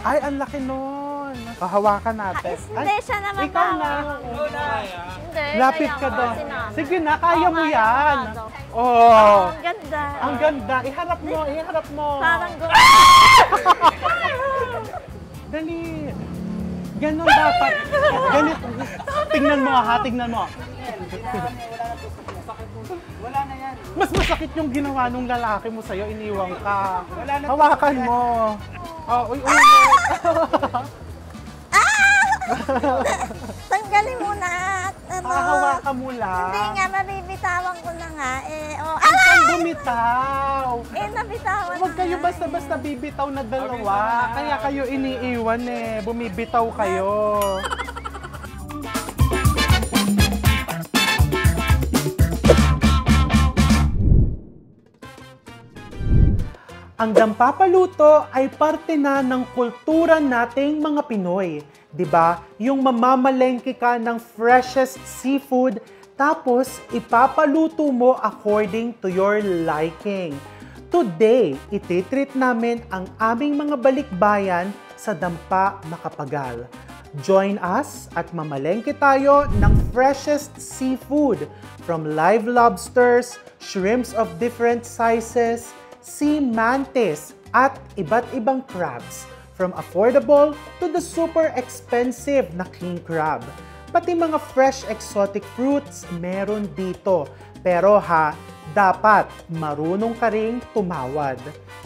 Ay, ang laki nun. Hawakan natin. Hindi, siya naman. Ikaw na. Hindi, Lapit kaya ka nga doon. sinabi. Sige na, kaya mo kaya yan. nga daw. Oh. Ang ganda. Ang ganda. Iharap mo, iharap mo. Parang Dali. Ganon dapat. Ganit. Tingnan mo ha, tingnan mo. Wala na yan. Mas masakit yung ginawa nung lalaki mo sa'yo, iniwang ka. Hawakan mo. Oh, uy. tanggalin mo na. Hawakan mo lang. Hindi nga, mabibitawan ko na nga. Ang kang bumitaw. Nabitawan Huwag kayo basta-basta bibitaw na dalawa. Kaya kayo iniiwan bumibitaw kayo. Ang dampapaluto ay parte na ng kultura nating mga Pinoy. 'Di ba? Yung mamamalengke ka ng freshest seafood tapos ipapaluto mo according to your liking. Today, ititreat namin ang aming mga balikbayan sa Dampa Macapagal. Join us at mamalengke tayo ng freshest seafood from live lobsters, shrimps of different sizes, sea mantis at iba't ibang crabs, from affordable to the super expensive na king crab. Pati mga fresh exotic fruits meron dito. Pero dapat marunong ka ring tumawad.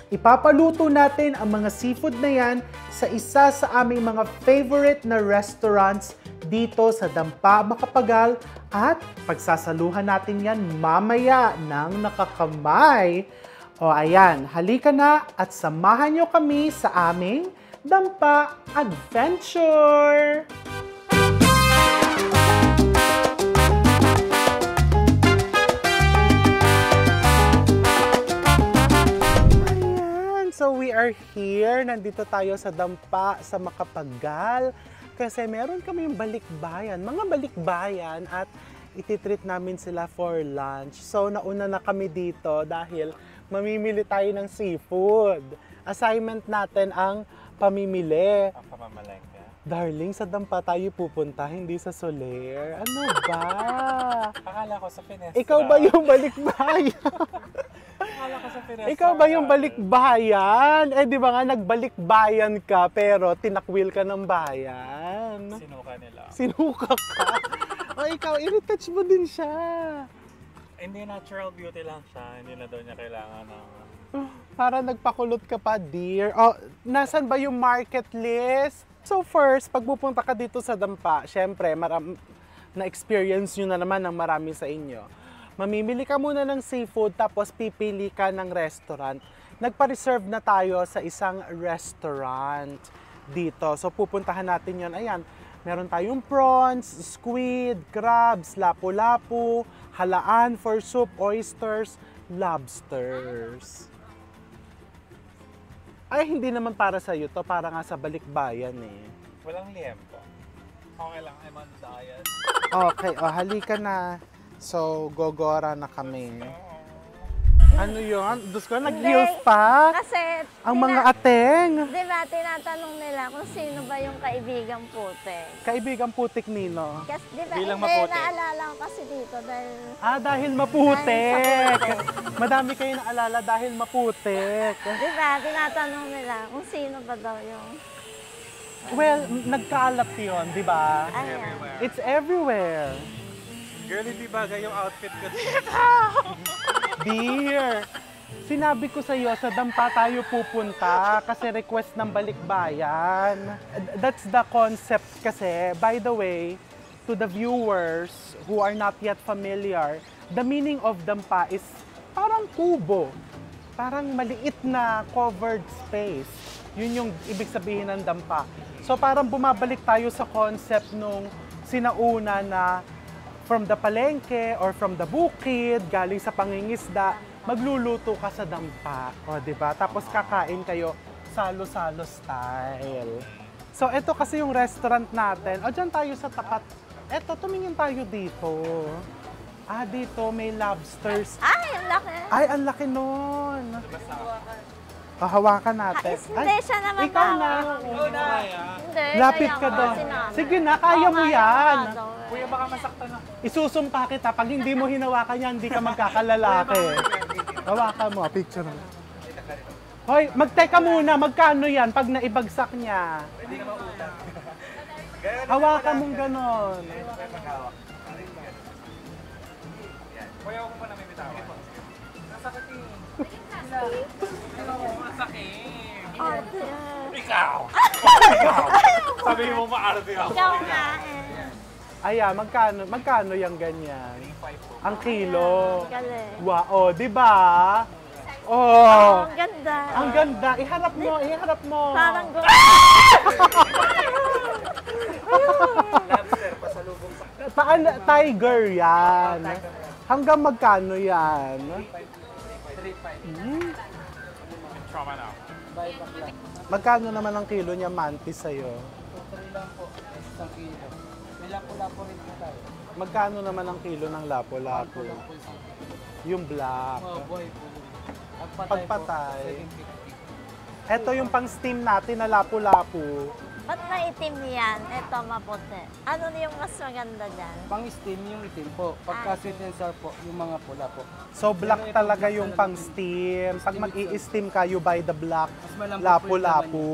Ipapaluto natin ang mga seafood na yan sa isa sa aming mga favorite na restaurants dito sa Dampa Macapagal at pagsasaluhan natin yan mamaya ng nakakamay. O ayan, halika na at samahan nyo kami sa aming Dampa Adventure! Ayan, so we are here. Nandito tayo sa Dampa, sa Macapagal. Kasi meron kami yung balikbayan, mga balikbayan at ititreat namin sila for lunch. So nauna na kami dito dahil mamimili tayo ng seafood. Assignment natin ang pamimili. Ang pamamalengke. Darling, sa Dampa tayo pupunta, hindi sa Soler. Ano ba? Akala ko sa Finestra. Ikaw ba yung balikbayan? Akala ko sa Finestra. Ikaw ba yung balikbayan? Di ba nga nagbalikbayan ka pero tinakwil ka ng bayan? Sinuka nila. Sinuka ka? O ikaw, i-retouch mo din siya. Hindi, natural beauty lang siya. Hindi na daw niya kailangan ng... Para nagpakulot ka pa, dear. O, nasan ba yung market list? So first, pag pupunta ka dito sa Dampa, syempre, na-experience nyo na naman ng marami sa inyo. Mamimili ka muna ng seafood, tapos pipili ka ng restaurant. Nagpa-reserve na tayo sa isang restaurant dito. So pupuntahan natin yon. Ayan, meron tayong prawns, squid, crabs, lapu-lapu, halaan for soup, oysters, lobsters. Ay, hindi naman para sa'yo to, para nga sa balikbayan eh. Walang liempo. Okay lang, I'm on diet. Okay, halika na. So, gogora na kami. Ano yun? Diyos ko, nag-heels pa? Kasi, Ang mga ateng. di ba, tinatanong nila kung sino ba yung kaibigang putik. Kaibigang putik nino. Kasi, di ba, Bilang hindi, maputik. naalala ko kasi dito dahil... Dahil maputik. Dahil sa putik. Madami kayo naalala dahil maputik. Di ba, tinatanong nila kung sino ba daw yung... Well, nagkaalat yun, di ba? Ayan. It's everywhere. Girl, hindi bagay yung outfit ko. Dear, sinabi ko sa iyo, sa Dampa tayo pupunta kasi request ng balikbayan. That's the concept kasi. By the way, to the viewers who are not yet familiar, the meaning of Dampa is parang kubo. Parang maliit na covered space. Yun yung ibig sabihin ng Dampa. So parang bumabalik tayo sa concept nung sinauna na from the palengke or from the bukid, galing sa pangingisda, magluluto ka sa Dampa. O, diba? Tapos kakain kayo salo-salo style. So, ito kasi yung restaurant natin. O, dyan tayo sa tapat. Eto, tumingin tayo dito. Dito may lobsters. Ay, ang laki! Ay, ang laki nun. Hawakan natin. Hindi siya naman ikaw na. Hindi. Lapit kaya ka nga doon. sinabi. Sige na, kaya mo Oo, yan. nga daw eh. Kuya, baka masaktan ako. Isusumpa kita. Pag hindi mo hinawakan yan, hindi ka magkakalalaki. Hawakan mo. Picture mo. Hoy, magteka muna. Magkano yan pag naibagsak niya? Hawakan mong ganon. Kuya, huwag mo na may bitawan. Nasakit eh. Masakit. Oh, dear. Ikaw! Sabi mo maarte ako. Ikaw nga eh. Aya, magkano yung ganyan? Ang kilo. Galing. Wow, di ba? Oh, Oh, ang ganda. ang ganda. Iharap mo, iharap mo. Parang Tiger yan. Hanggang magkano yan? Trauma na ako. Magkano naman ang kilo niya mantis sa'yo? lang po, isang kilo. May lapo-lapo rin po tayo. Magkano naman ang kilo ng lapo-lapo? Lang po isang kilo. Yung black. Mga buhay po. Pagpatay. Po, 750. Ito yung pang-steam natin na lapu-lapu. ba't maitim yan? Ito maputi. Ano yung mas maganda dyan? Pang-steam yung itim po. Pagka sweet and sour po, yung mga pula po. So black talaga yung pang-steam. Pag mag-i-steam ka, you buy the black Mas malambot po yung lapu-lapu.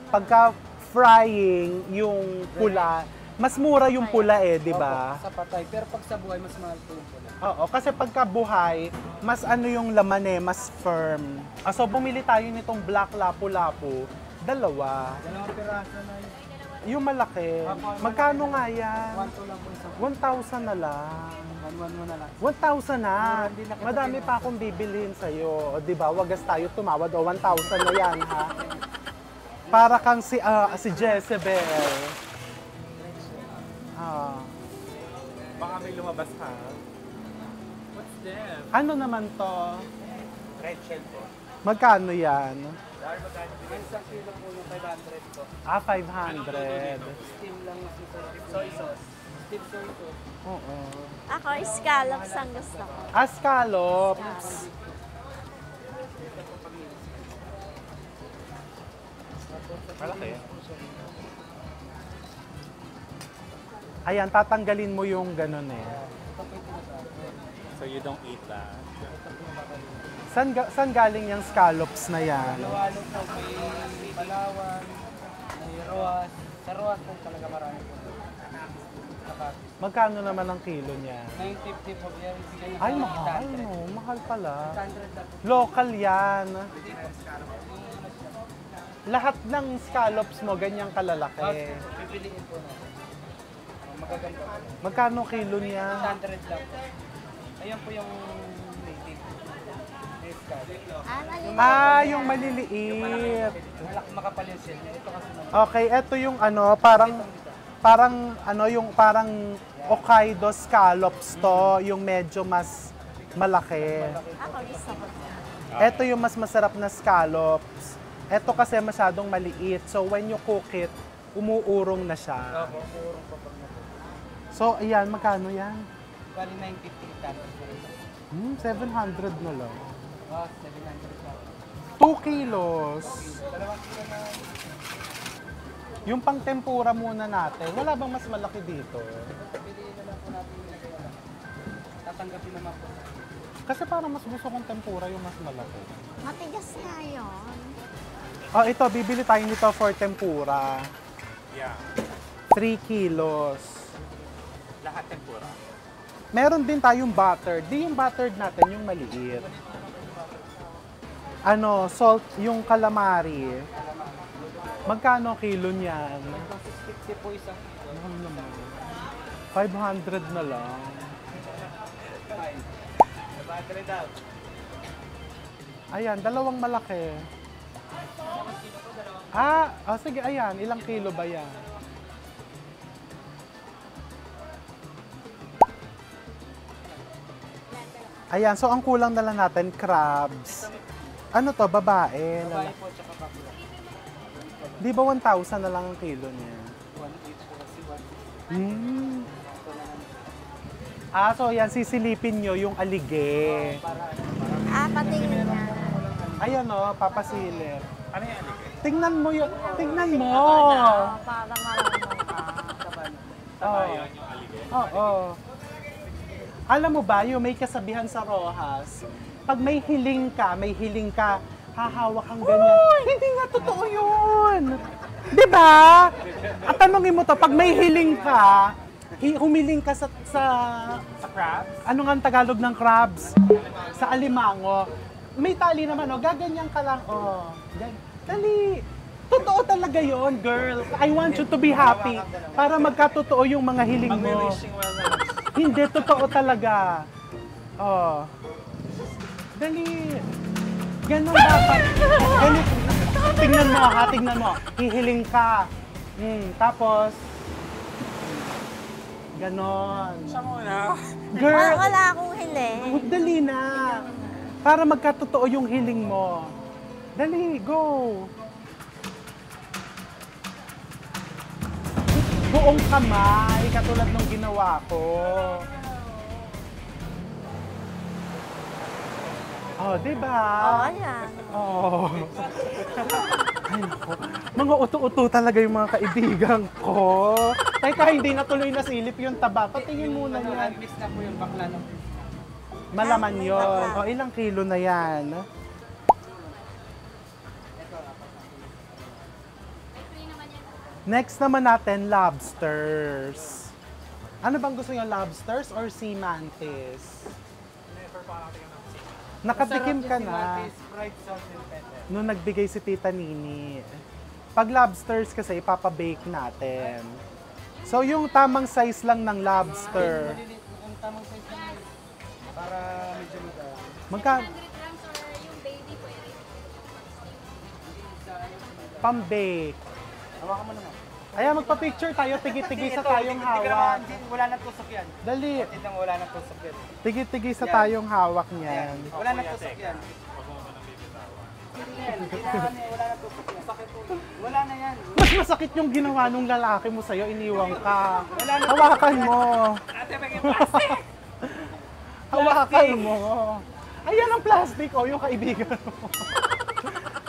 Pagka frying, yung pula, mas mura yung pula eh, di ba? Opo, sa patay. Pero pag sa buhay, mas mahal po yung pula. Oo, kasi pagka buhay, mas ano yung laman eh, mas firm. So bumili tayo nitong black lapu-lapu, dalawa. Dalawang piraso na yun. Yung malaki, magkano nga yan? 1-2 lang po isang. 1,000 na lang. 1-1 mo na lang. 1,000 na. Hindi na kita Madami pa akong bibilihin sa'yo. O, di ba? Wagas tayo tumawad. O, 1,000 na yan, ha? Para kang si Jezebel. Ah. Baka may lumabas ka. What's that? Ano naman to? Red shell po. Magkano yan? Isang kilo po yung 500 po. 500. Steam lang yung soy sauce. Steam soy sauce. Oo. Ako, scallops ang gusto ko. Scallops. Malaki. Ayan, tatanggalin mo yung ganun eh. So you don't eat that. Saan galing yung scallops na yan? Halo-halo po, may Palawan, may Roas. Sa Roas po talaga marami po. Saka Magkano naman ang kilo niya? 950 po, yan bigay niya Ay, sa mahal 800. no. Mahal pala. 800 lang po. Local yan. Lahat ng scallops mo, ganyang kalalaki. Pipiliin po na. Magaganda po. Magkano kilo niya? 800 lang po. Ayun po yung native. Native card. Yung maliliit. Malaki makapal yung shell. Ito kasi naman. Okay, eto yung ano, parang Hokkaido scallops to, yung medyo mas malaki. Ako gusto ko. Eto yung mas masarap na scallops. Eto kasi masyadong maliit. So when you cook it, umuurong na siya. Opo, purong pa pag natin. So ayan, magkano yan? Bali 950 tanto po ito. 700 na lang. 700 lang. 2 kilos. 2 kilo na. Yung pang tempura muna natin, wala bang mas malaki dito? Piliin na lang po natin yung nagawala. Tatanggapin naman po. Kasi parang mas gusto kong tempura yung mas malaki. Matigas nga yun. Oh, ito, bibili tayo nito for tempura. Yeah. 3 kilos. Lahat tempura. Meron din tayong buttered. Di yung buttered natin, yung maliit. Ano, salt, yung calamari. Magkano kilo niyan? 650 po isang kilo. Mahal naman. 500 na lang. 500 daw. Ayan, dalawang malaki. Sige, ayan. Ilang kilo ba yan? Ayan, so ang kulang na lang natin, crabs. Ano to, babae? Babae po tsaka bakla. Di ba 1,000 na lang ang kilo niya? 1.8 po kasi 1.8. So yan, sisilipin nyo yung alige. Para Patingin nga. Ayan o, papasilip. Ano yung aligay? Tingnan mo yun. Tingnan mo. Para marunong ka. Tabayan yung aligay. Oo. Alam mo ba, yung may kasabihan sa Rojas, pag may hiling ka, hahawak kang ganyan. Hindi nga totoo yun. Di ba? At tanongin mo to, pag may hiling ka, humiling ka sa crabs? ano nga ang Tagalog ng crabs? Sa alimango. May tali naman, oh, gaganyan ka lang, oh. Dali. Totoo talaga yon, girl. I want you to be happy para magkatotoo yung mga hiling mo. Mag-wishing well na. Hindi, totoo talaga. Oh. Dali. Ganon dapat. Ganun. Tingnan mo, ha? Tingnan mo. Hihiling ka. Tapos, ganon. Siya muna. Girl, Wala akong hili. dali na. Para magkatotoo yung hiling mo. Dali, go. Buong kamay, katulad nung ginawa ko. Oh, di ba? Ayan. Oh. Ay, naku. Mga uto-uto talaga yung mga kaibigan ko. Teka, hindi na tuloy na silip yung taba. Patingin muna yan. Miss na po yung bakla no? Malaman yon. O, ilang kilo na yan? Next naman natin, lobsters. Ano bang gusto niyo, lobsters or sea mantis? Nakatikim ka na Fried salt and pepper. nung nagbigay si Tita Nini. Pag lobsters kasi, ipapabake natin. So, yung tamang size lang ng lobster. Maliliit ang tamang size lang para medyo madami. Magka... Pambake. Hawakan mo naman. Ayan, magpa-picture tayo, tigi-tigi sa tayong Hindi ka naman, hawak. wala nang tusok yan. Dali, Hindi wala nang tusok yan. tigi-tigi sa tayong hawak Ayan. niyan. Wala nang tusok yan. Huwag mo nang bibitawan. Wala nang tusok yan. Sakit po. Wala na yan. Mas masakit yung ginawa nung lalaki mo sa'yo, iniwang ka. Hawakan mo. Ate, may plastic! Hawakan mo. Ayan ang plastic, oh, yung kaibigan mo.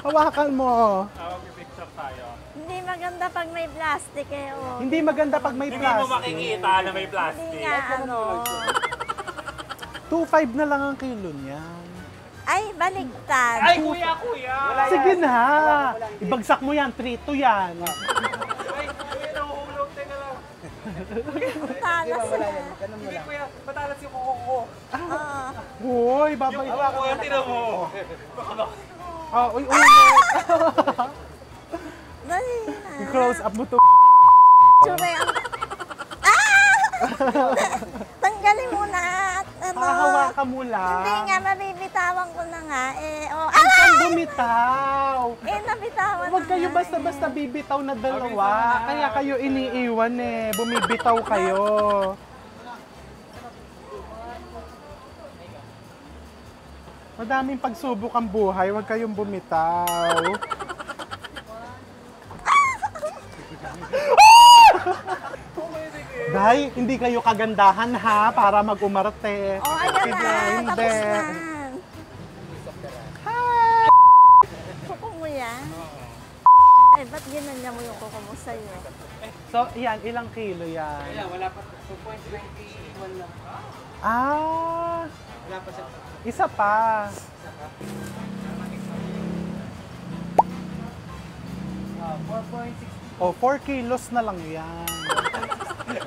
Hawakan mo. Mag-picture tayo. Hindi maganda pag may plastic eh. Oh. Hindi maganda pag may Hindi mo plastic. makikita na may Hindi plastic. nga ano. 2.5 na lang ang kilo niyan. Ay, baligtad. Ay, kuya, kuya! Sige na. Ibagsak mo yan, 3-2 yan. Ay, kuya, nahuhulog. Teka lang. Talas Wala na. yan. Ganun mo Hindi, lang. kuya. Matalas yung kuko ko. Oo. Hoy, babay. Yung kuko, kuya, tinan mo. Oh, uy, uy. Dali na. Close up mo to. Tsura ang... Ah! Tanggalin mo na. At ano. Hahawakan mo lang. Hindi nga, mabibitawan ko na nga. Eh, oh. Huwag Ah! kang bumitaw. Eh, nabitawan Huwag na kayo nga basta-basta eh. bibitaw na dalawa. Kaya kayo iniiwan eh. Bumibitaw kayo. Madaming pagsubok ang buhay. Huwag kayong bumitaw. Day, hindi kayo kagandahan ha para mag-umarte. Oh, ayan Sige, na. hindi. Tapos na. Kuko mo yan? Eh, ba't ginanya mo yung kuko mo sa'yo? So, yan, ilang kilo yan? Wala, wala pa. 2.21 lang. Ah, Wala pa siya. isa pa. Ah, 4.6. O, 4 kilos na lang yan. 4.6.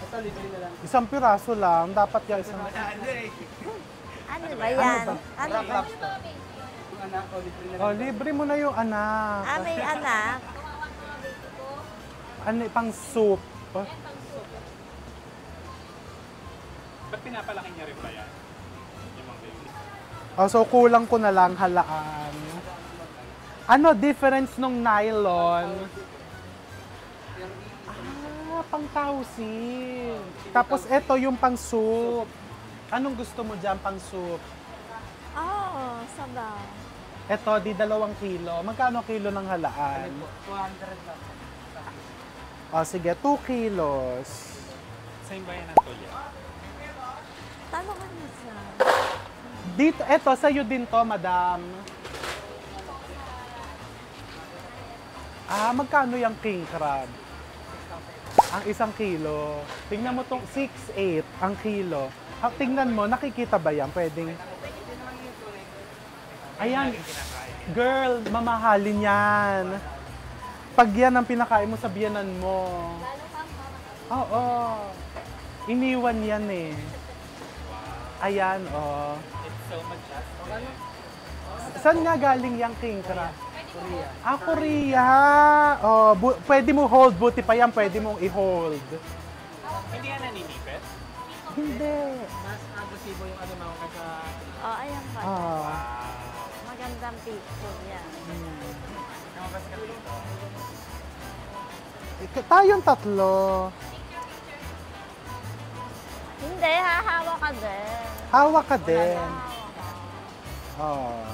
Ito, libre na lang. Isang piraso lang. Dapat yan isang... Ano ba yan? Ano Crab ba? lobster. Yung anak ko, libre na O, lang. libre mo na yung anak. Ah, may anak. Ano, pang soup. Oh, Ba't pinapalaki niya rin ba yan? Yung mga baby. oh, so, kulang ko na lang halaan. Ano difference nung nylon? Ah, pang tausin. Tapos eto yung pang soup. Anong gusto mo dyan pang soup? Oo, sabaw. Eto, di 2 kilo. Magkano kilo ng halaan? 200 lang. O, sige, 2 kilos. Same ba yan ang tulya? Tanungan mo siya. Dito, eto, sa'yo din to, madam. Magkano yung king crab? Ang 1 kilo. Tingnan mo tong 6.8 ang kilo. Tingnan mo, nakikita ba yan? Pwedeng... Ayan. Girl, mamahalin yan. Pag yan ang pinakain mo sa biyanan mo. Oo. Iniwan yan eh. Ayan, oh. It's so much Saan nga galing yung king crab? Korea. Korea. Oh, pwede mo hold. Buti pa yan, pwede mong i-hold. Hindi yan naninipit? Hindi. Mas agresibo yung ano mga kasa... Oh, ayan pa. Ah. Magandang picture yan. Namabas ka dito. Tayong tatlo. Hindi, hahawa ka din. Hawak ka din. Oh.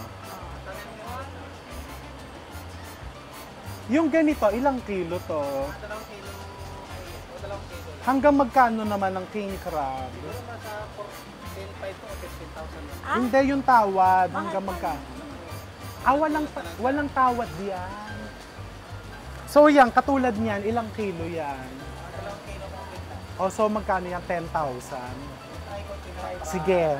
Yung ganito, ilang kilo to? 2 kilo o 2 kilo. Hanggang magkano naman ang king crab? Siguro nasa 10,500 to 15,000 lang. Hindi yung tawad. Hanggang magkano? Walang tawad diyan. So yan, katulad niyan, ilang kilo yan? 2 kilo mo kita. O so magkano yan? 10,000. Try ko, try. Sige.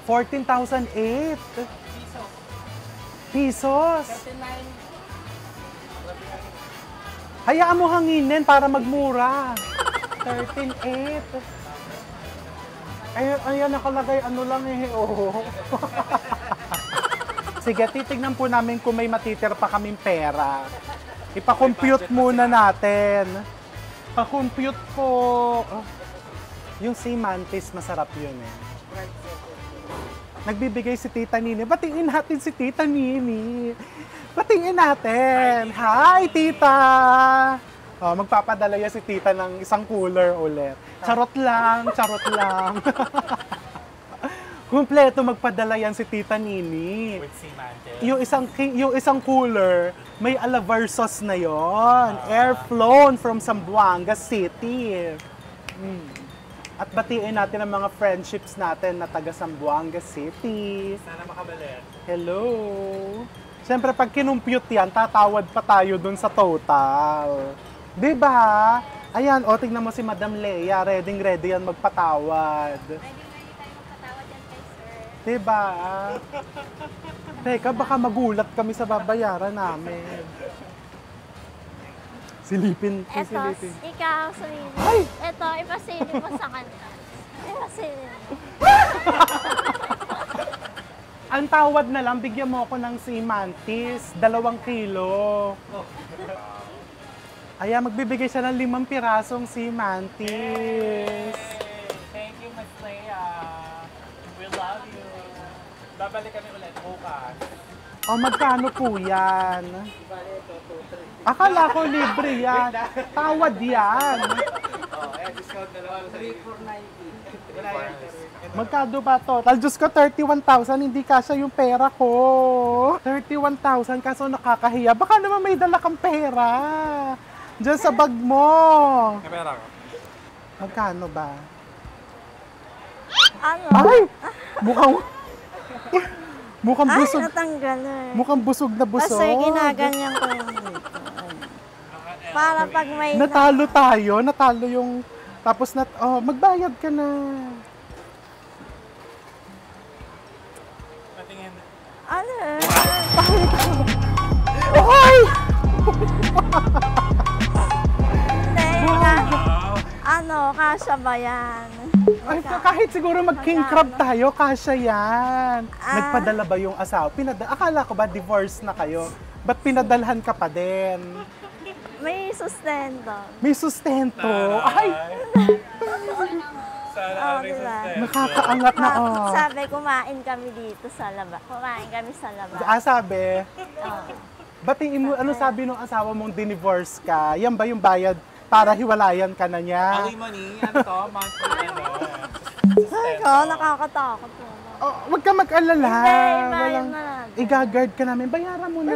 $14,008 pesos. 39. Hayaan mo hanginin para magmura. 13,800. Ayan, nakalagay ano lang eh. Oh. Sige, titignan po namin kung may matitira pa kaming pera. Ipa-compute muna natin. Pa-compute po. Yung sea mantis, masarap yun eh. Nagbibigay si Tita Nini. Batingin natin si Tita Nini. Batingin natin. Hi, Tita! Oh, magpapadala yan si Tita ng 1 cooler ulit. Charot lang, charot lang. Kumpleto magpadala yan si Tita Nini. With sea mantis. Yung isang cooler, may alavar sauce na yon. Air flown from Zamboanga City. At batiin natin ang mga friendships natin na taga Zamboanga City. Sana makabalik. Hello! Siyempre, pag kinumpute yan, tatawad pa tayo dun sa total. Di ba? Ayan, o, tignan mo si Madam Leia. Ready yan magpatawad. Ready tayo magpatawad yan kay sir. Di ba? Teka, baka magulat kami sa babayaran namin. Silipin. Eto, Silipin. ikaw, sumili. Ay! Eto, ipasili mo sa kanya. Ipasili mo. Ang tawad na lang, bigyan mo ako ng sea mantis. 2 kilo. Ayan, magbibigay siya ng 5 pirasong sea mantis. Thank you, Miss Leia. We love you. Babalik kami ulit bukas. O, magkano po yan? Akala ko libre yan. Tawad yan. Discount na lang. 3,490. Magkano ba to? Diyos ko, 31,000. Hindi kasya yung pera ko. 31,000 kaso nakakahiya. Baka naman may dala kang pera. Diyan sa bag mo. May pera ko. Magkano ba? Ano? Ay! Mukhang Ay, busog. natanggal eh. Mukhang busog na busog. Kasi ginaganyan ko yung dito. Para pag may... Natalo tayo. Natalo yung... Tapos magbayad ka na. Patingin. Ano eh? Ay! Hindi, ano, kasya ba yan? Ay, kahit siguro mag-king crab tayo, kasya yan. Nagpadala ba yung asawa? Akala ko ba divorce na kayo? Ba't pinadalhan ka pa din? May sustento. May sustento. Ay! Sana diba? Nakakaangat na, Sabi, kumain kami dito sa labas. Kumain kami sa labas. Sabi, batiin mo, ano sabi nung asawa mong dinivorce ka? Yan ba yung bayad para hiwalayan ka na niya? Alimony, ano to? Monthly, ano? Ay, ko, nakakatakot naman. Oh, wag ka mag-alala. Hindi, ibayan na. Igagard ka namin. Bayaran mo na.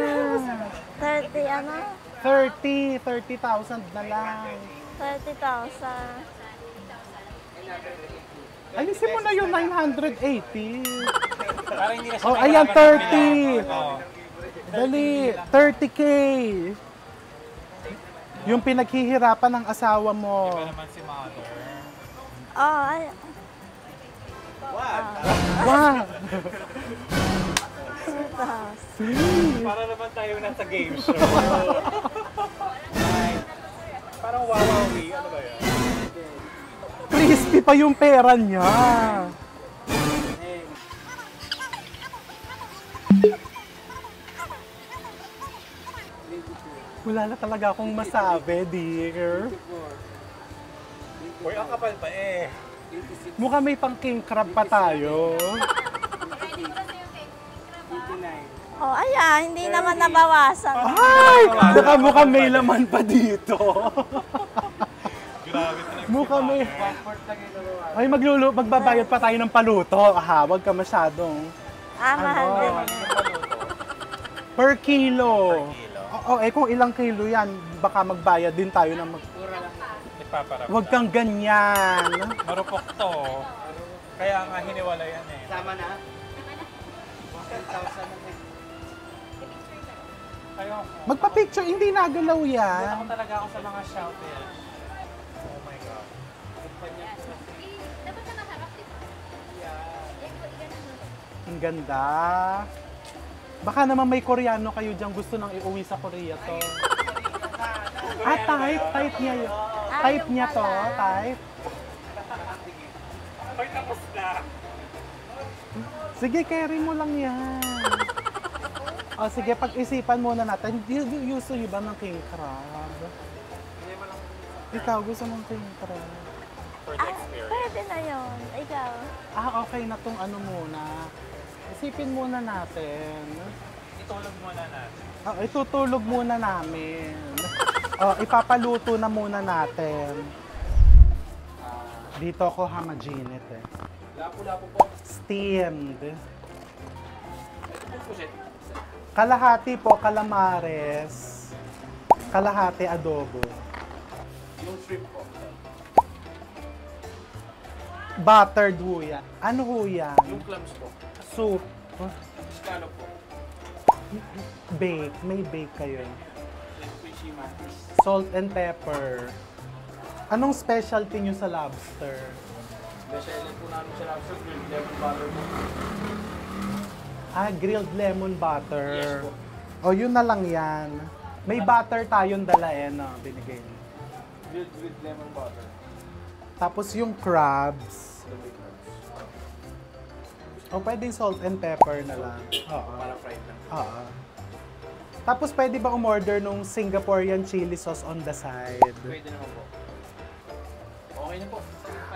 30, ano? 30,000 na lang. 30,000. Alisin mo na yung 980. Parang hindi na siya Oh, may ayan, kailangan ng 30. bilang. Oo. Dali, 30K. Yung pinaghihirapan ng asawa mo. Iba naman si mother. Oh, ay. Wow. 2,000. Para naman tayo nasa game show. Parang wawawi. Ano ba yan? Crispy pa yung pera niya. Wala na talaga akong masabi, dear. Uy, ang kapal pa eh. Mukha may pang king crab pa tayo. Oh, ayan, hindi naman nabawasan. Ay! Mukha may laman pa dito. Grabe talaga. Mukha may... Ay, magbabayad pa tayo ng paluto. Ah, wag ka masyadong... Mahal Ano? din. Per kilo. Oo, kung ilang kilo yan, baka magbayad din tayo ng Ipaparap. Huwag kang ganyan. Marupok to. Kaya nga hiniwala yan eh. Sama na? 10,000 na. Ayoko. Magpa-picture, hindi nagalaw Ako yan. talaga ako sa mga shellfish. Oh my God. Ang ganda. Baka naman may Koreano kayo dyan gusto nang iuwi sa Korea to. Ah, type niya yun. Type niya to, type. Ay, tapos na. Sige, carry mo lang yan. O sige, pag-isipan muna natin. Gusto nyo ba ng king crab? Ikaw, gusto mong king crab? For the Ah, experience. pwede na yun. Ikaw. Ah, okay na tong ano muna. Isipin muna natin. Itulog muna natin. Itutulog muna namin. Ipapaluto na muna natin. Dito ako hamaginit eh. Lapo-lapo po. Steamed. Ito po pusit. Kalahati po calamares. Kalahati adobo. Yung shrimp po. Buttered ho yan. Ano ho yan? Yung clams po. Soup. Scallop po. Bake. May bake kayo. Fishy mantis. Salt and pepper. Anong specialty nyo sa lobster? Bestseller po namin sa lobster grilled lemon butter po. Ah, grilled lemon butter. Yes po. O, yun na lang yan. May butter tayong dala no? Binigay niyo. Grilled with lemon butter. Tapos yung crabs. O, pwedeng salt and pepper na lang. Oo. Para fried lang. Oo. Tapos pwede ba umorder nung Singaporean chili sauce on the side? Pwede naman po. Okay na po.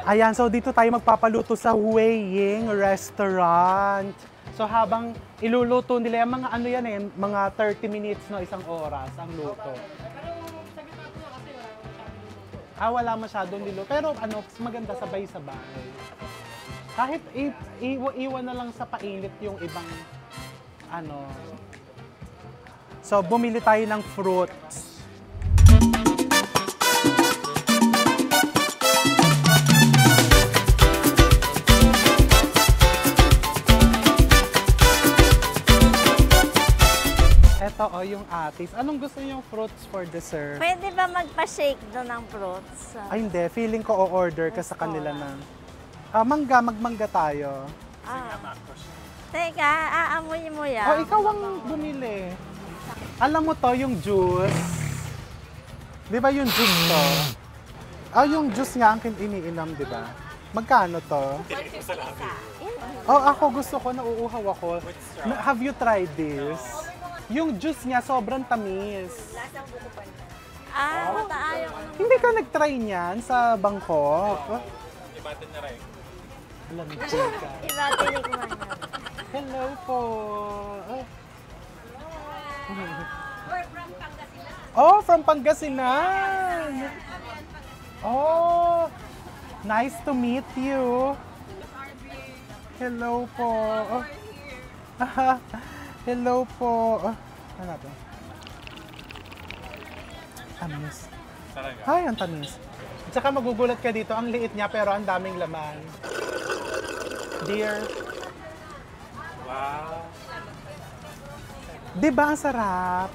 Ayan, so dito tayo magpapaluto sa Huiying Restaurant. So habang iluluto nila, yung mga ano yan eh, mga 30 minutes, no, isang oras ang luto. Ah, wala masyadong niluto. Pero ano, maganda sabay-sabay. Kahit iwan na lang sa painit yung ibang ano. So bumili tayo ng fruits. Eto yung atis. Anong gusto niyong fruits for dessert? Pwede ba magpa-shake doon ng fruits? Ay hindi, feeling ko o-order ka sa kanila ng... magmangga tayo. Teka, aamoy mo yan. O, ikaw ang bumili. Alam mo to, yung juice. Di ba yung juice to? Yung juice nga ang iniinom, di ba? Magkano to? Ako gusto ko, nauuhaw ako. Have you tried this? Yung juice niya, sobrang tamis. Mataayo. Hindi ka nag-try niyan sa Bangkok? Ibatin na rin. Alam mo ka. Iba tinikman na. Hello po. Oh, from Pangasinan. Oh, nice to meet you. Hello po. Hello po. Ano to? Tamis. Talaga? Ay, ang tamis. At saka magugulat ka dito, ang liit niya pero ang daming laman. Dear. Wow. Di ba ang sarap?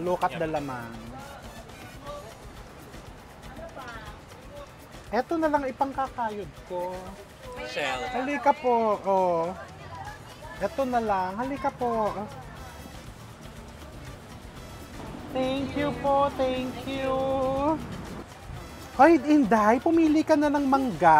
Look at the laman. Eto na lang ipangkakayod ko. Shell. Halika po. Oh. Eto na lang. Halika po. Thank you po. Thank you. Hoy, Inday, pumili ka na ng mangga.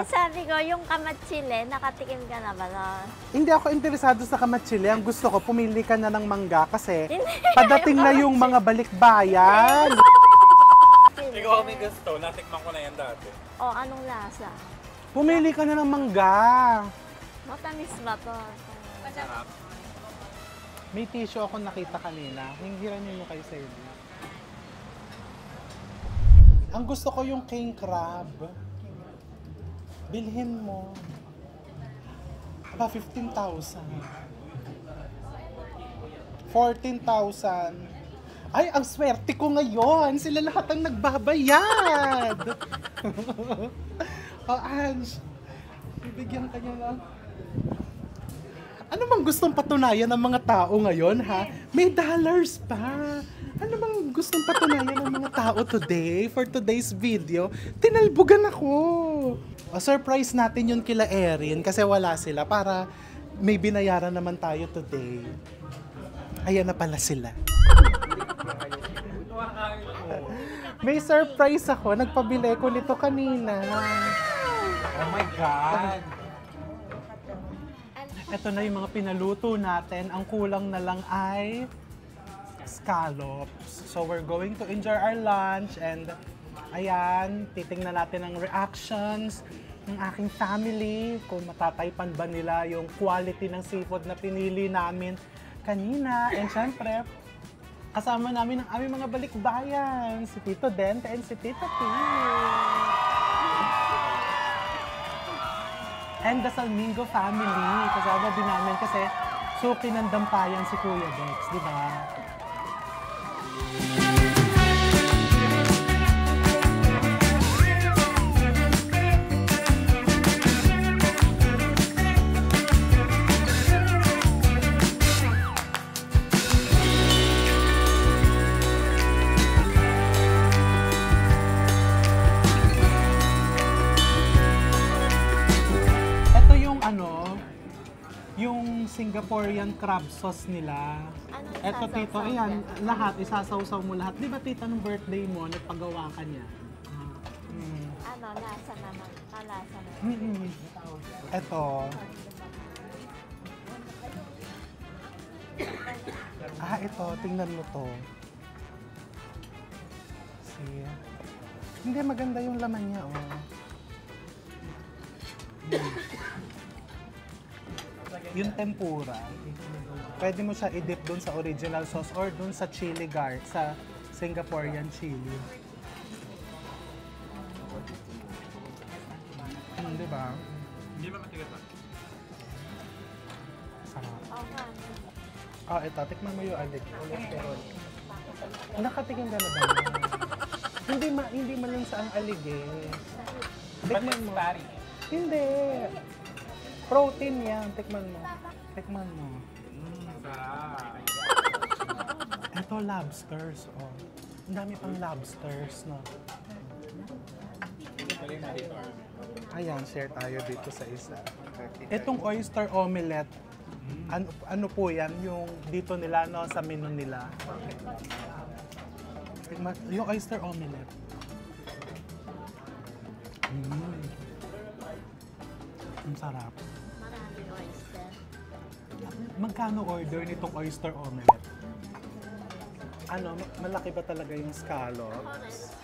Hindi, sabi ko, yung kamatsile, nakatikim ka na ba nun? Hindi ako interesado sa kamatsili. Ang gusto ko, pumili ka na ng mangga kasi padating na yung mga balikbayan. Ikaw may gusto. Natikman ko na yan dati. O, anong lasa? Pumili ka na ng mangga. Matamis ba to? Sarap. May tissue ako nakita kanina. Hinggiran niyo yung kay Sergi. Ang gusto ko yung king crab. Bilhin mo. Aba, 15,000. 14,000. Ay, ang swerte ko ngayon. Sila lahat ang nagbabayad. Ange, bibigyan ka niya lang. Ano bang gustong patunayan ng mga tao ngayon, ha? May dollars pa. Ano bang gustong patunayan ng mga tao today for today's video? Tinalbugan ako. Surprise natin yun kila Erin kasi wala sila para may binayaran naman tayo today. Ayan na pala sila. May surprise ako. Nagpabili ko nito kanina. Oh my God! Ito na yung mga pinaluto natin. Ang kulang na lang ay scallops. So we're going to enjoy our lunch and ayan, titingnan natin ang reactions ng aking family kung matataypan ba nila yung quality ng seafood na pinili namin kanina. And syempre, kasama namin ang aming mga balikbayan, si Tito Dente and si Tito P. And the Salmingo family, kasama din namin kasi suki ng dampayan si Kuya Dex, di ba? Yung Singaporean crab sauce nila. Anong Eto sasawsaw tito, dyan? ayan, lahat, isasawsaw mo lahat. Di ba tita, nung birthday mo, nagpagawa ka niya? Ano, lasa naman. Kalasa naman. Eto. Ito, tingnan mo to. See? Hindi, maganda yung laman niya, oh. Yung tempura, pwede mo siya i-dip dun sa original sauce or dun sa chili garlic, sa Singaporean chili. Di ba? Hindi ba matigas ba? Sarap. Oo nga. Ito, tikman mo yung adik. Cholesterol. Nakatikim ka na ba? Hindi man lang sa ang alig eh. Tikman mo. Fatty. Hindi. Protein yan. Tikman mo. Tikman mo. Sarap. Ito, lobsters. Oh. Ang dami pang lobsters, no? Ayan, share tayo dito sa isa. Itong oyster omelette, ano po yan? Yung dito nila, no? Sa menu nila. Yung oyster omelette. Ang sarap. Maraming oyster. Magkano order nitong oyster omelette? Ano, malaki ba talaga yung scallops?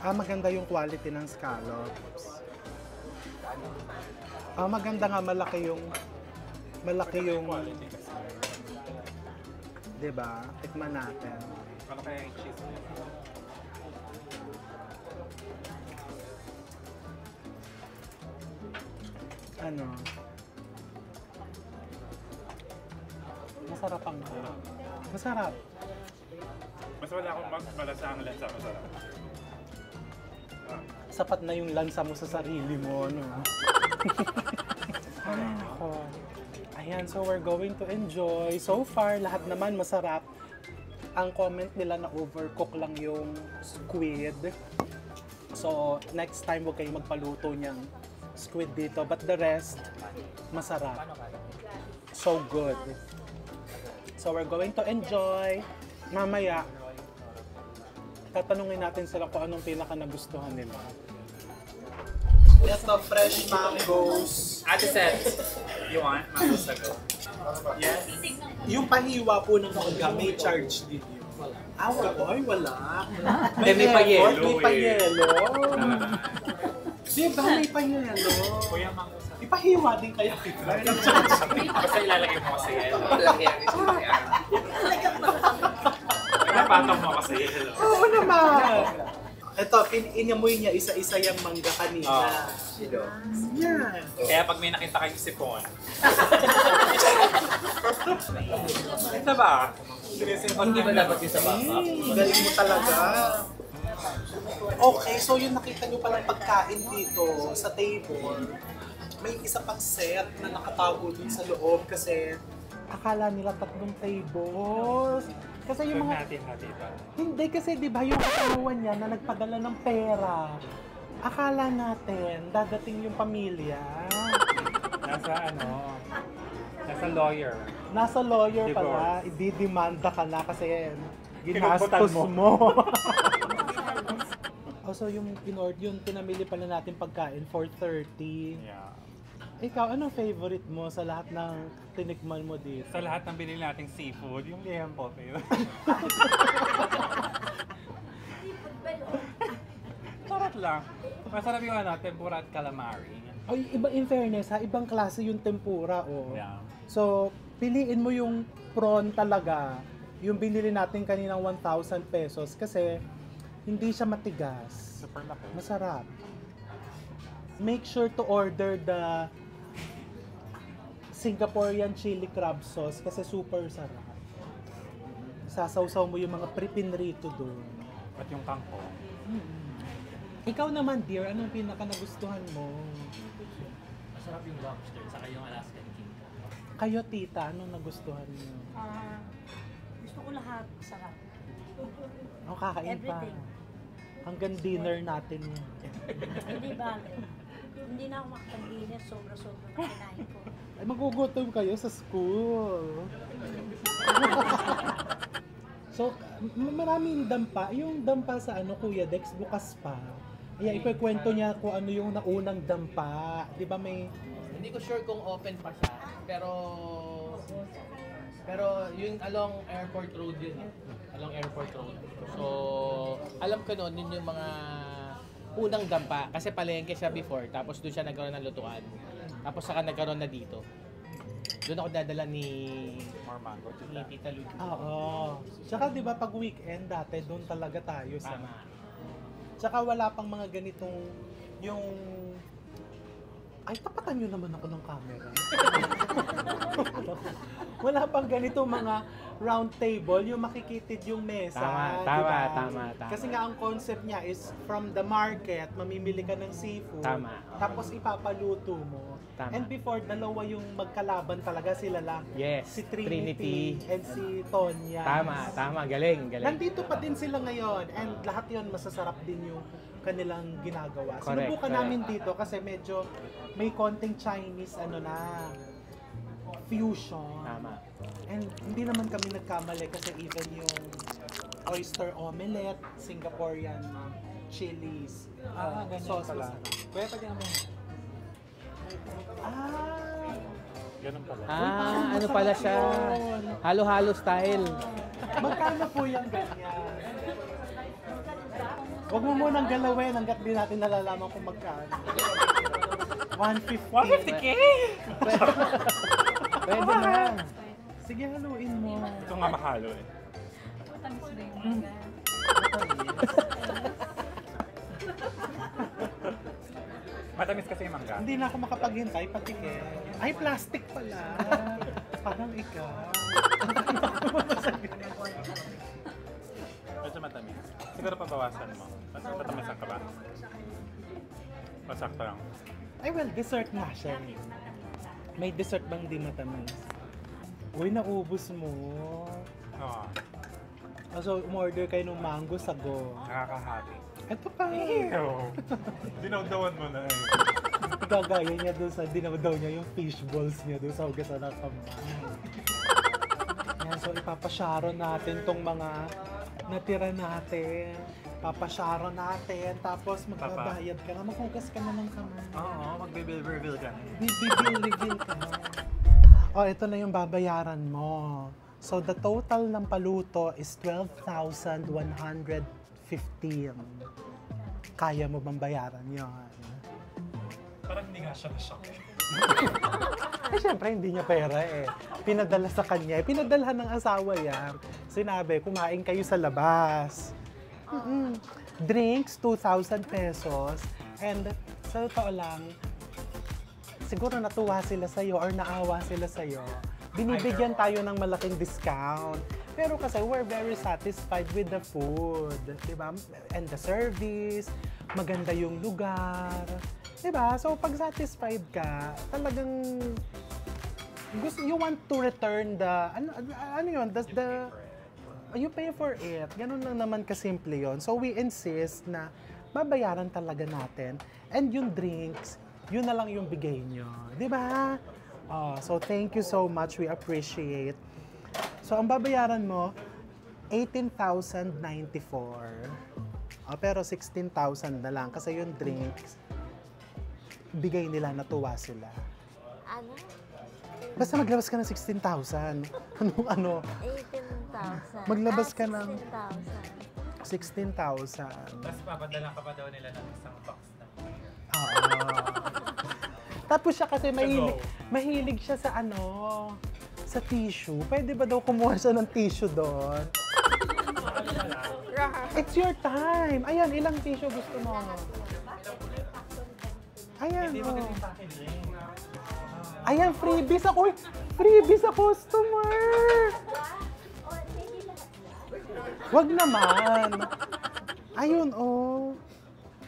Maganda yung quality ng scallops. Maganda nga, malaki yung diba? Tikman natin. Ano kaya yung cheese niya? ano. Masarap ang masarap. Mas wala akong malasa ang lansa, masarap. Sapat na yung lansa mo sa sarili mo, no? Ay, nako. Ayan, so we're going to enjoy. So far, lahat naman masarap. Ang comment nila na overcook lang yung squid. So, next time huwag kayong magpaluto niyang squid dito. But the rest, masarap. So good. So, we're going to enjoy. Mamaya, tatanungin natin sila kung anong pinaka nagustuhan nila. Ito, fresh mangoes. Ate Seth, you want mango sago? Yes? Yung pahiwa po ng mangga, may charge din yun. Ah, wala. Ay, wala. May pa-yelo May eh. pa-yelo. Di ba may pa-yelo? Kuya mango sago. Ipahiwa din kaya kita. Basta ilalagay mo kasi yelo. Nagpatong mo kasi yelo. Oo naman. Ito, inamoy niya isa-isa yung mangga kanina. Yan. Kaya pag may nakita kayo sipon. Ito ba? Hindi ba dapat yung sa baka? Galing mo talaga. Okay, so yung nakita nyo palang pagkain dito sa table, may isa pang set na nakatago dun sa loob kasi akala nila 3 tables. Kasi yung mga... natin ba? Hindi kasi di ba yung katawan niya na nagpadala ng pera. Akala natin dadating yung pamilya. Nasa lawyer. Nasa lawyer Divorce. pala, ididemanda ka na kasi Pinagbutan ginastos mo. mo. Oh, so yung pinamili pala natin pagkain for 30. Yeah. Ikaw, anong favorite mo sa lahat ng tinikman mo dito? Sa lahat ng binili nating seafood, yung liempo pa yun. Sarap lang. Masarap yung tempura at calamari. Ay, iba in fairness ha, ibang klase yung tempura oh. Yeah. So, piliin mo yung prawn talaga. Yung binili natin kaninang 1,000 pesos kasi hindi siya matigas. Super laki. Masarap. Make sure to order the Singaporean chili crab sauce kasi super sarap. Sasawsaw mo yung mga pripinrito doon. At yung kangkong. Ikaw naman, dear, anong pinaka nagustuhan mo? Masarap yung lobster, saka yung Alaskan king. Kayo, tita, anong nagustuhan mo? Gusto ko lahat. Sarap. Ang kakain pa. Everything. Hanggang dinner natin yan. Hindi ba? Hindi na ako makapag-dinner. Sobra-sobra na kinain ko. Ay, magugutom kayo sa school. So, maraming dampa. Yung dampa sa Kuya Dex, bukas pa. Ayan, ikikwento niya kung ano yung naunang dampa. Di ba may... Hindi ko sure kung open pa siya, pero yun along airport road yun eh. Along airport road. So, alam ko noon yun yung mga unang dampa kasi palengke siya before tapos doon siya nagkaroon ng lutuan. Tapos saka nagkaroon na dito. Doon ako dadala ni Tita Ludi. Oo. Tsaka di ba pag weekend dati, doon talaga tayo sa... Tama. Tsaka wala pang mga ganitong yung... Ay, tapatan nyo naman ako ng camera. Wala pang ganito mga round table, yung makikitid yung mesa. Tama. Kasi nga ang concept niya is from the market, mamimili ka ng seafood. Tama. Tapos ipapaluto mo. Tama. And before, dalawa yung magkalaban talaga sila lang. Yes, Si Trinity and si Tonya. Tama. Galing. Nandito pa din sila ngayon and lahat yon masasarap din yung kanilang ginagawa. Correct, Sinubukan correct. namin dito kasi medyo may konting Chinese fusion. Tama. And hindi naman kami nagkamali kasi even yung oyster omelette, Singaporean chilies, sauce masarap. Kuya, pwede naman. Ganun pala. Ano pala siya? Halo-halo style. Magkano po yung ganyan? Huwag mo munang galawin hanggat di natin nalalaman kung magkano. 150. 150K! Pwede na. Sige, haluin mo. Ito nga mahalo eh. Matamis kasi yung mangga. Hindi na ako makapaghintay, patikin. Ay, plastic pala. Parang ikaw. Medyo matamis. Siguro pabawasan mo. Matamisan ka ba? Pasakto lang. Ay, well, dessert nga siya. May dessert bang di matamis? Uy, naubos mo. Oo. So, umorder kayo ng mango sago. Nakakahati. Ito pa. Ew! Dinawdawan mo na eh. Gagaya niya doon sa, dinawdaw niya yung fish balls niya doon sa hugasan ng kamay. Yan, so ipapasharon natin tong mga natira natin. Papasharon natin, tapos magbabayad ka na, maghugas ka na ng kamay. Oo, magbe-reveal ka na. Reveal ka. Oh, ito na yung babayaran mo. So, the total ng paluto is 12,115. Kaya mo bang bayaran yun? Parang hindi nga siya na-shock. Eh, syempre, hindi niya pera eh. Pinadala sa kanya. Pinadalhan ng asawa yan. Sinabi, kumain kayo sa labas. Drinks, 2,000 pesos. And sa totoo lang, siguro natuwa sila sa'yo or naawa sila sa'yo. Binibigyan tayo ng malaking discount. Pero kasi we're very satisfied with the food. Diba? And the service, maganda yung lugar. Diba? So pag satisfied ka, talagang you want to return the, ano yun, you pay for it. Ganun lang naman kasimple yun. So we insist na babayaran talaga natin. And yung drinks, yun na lang yung bigay nyo. Diba? So thank you so much. We appreciate. So ang babayaran mo, 18,094. Pero 16,000 na lang kasi yung drinks, bigay nila, natuwa sila. Ano? Basta maglabas ka ng 16,000. Ano? 18,000. Maglabas ka ng 16,000. 16,000. Tapos papadala ka pa daw nila ng isang box na. Tapos siya kasi mahilig siya sa sa tissue. Pwede ba daw kumuha siya ng tissue doon? It's your time. Ayan, ilang tissue gusto mo? Ayan, Ayan, freebies ako. Freebies sa customer. Wag naman. Ayun,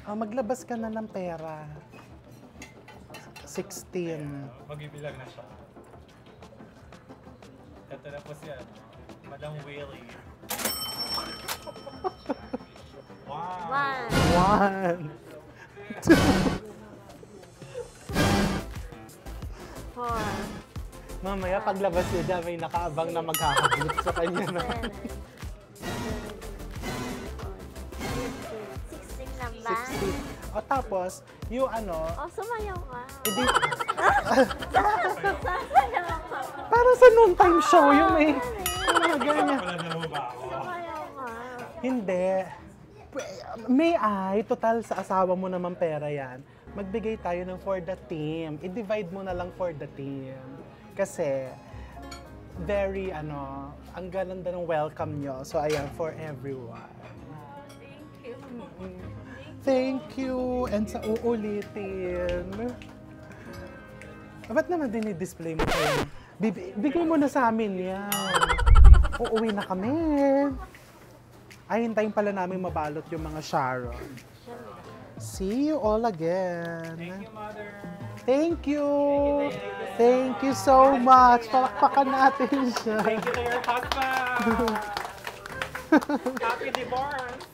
maglabas ka na ng pera. 16. Mag-ibilang na siya. Ito na po siya. Madam Willie. Wow! 1, 2. 4. Mamaya paglabas niya dyan, may nakaabang na magkakabit sa kanya na. 16 na ba? 16. O tapos, yung Sumayaw ka. hindi, Sasayaw ka. parang sa noon time show, yung may mga ganyan. Wala na mo ba ako? Sumayaw ka. Hindi. May total sa asawa mo naman pera yan. Magbigay tayo ng for the team. I-divide mo na lang for the team. Kasi, very, ang ganda ng welcome nyo. So, ayan, for everyone. Thank you. And sa uulitin. Ba't naman dinidisplay mo kayo? Bigay mo na sa amin yan. Uuwi na kami. Ay, hintayin pala namin mabalot yung mga Sharon. See you all again. Thank you, Mother. Thank you. Thank you so much. Palakpakan natin siya. Thank you to your husband. Happy divorce.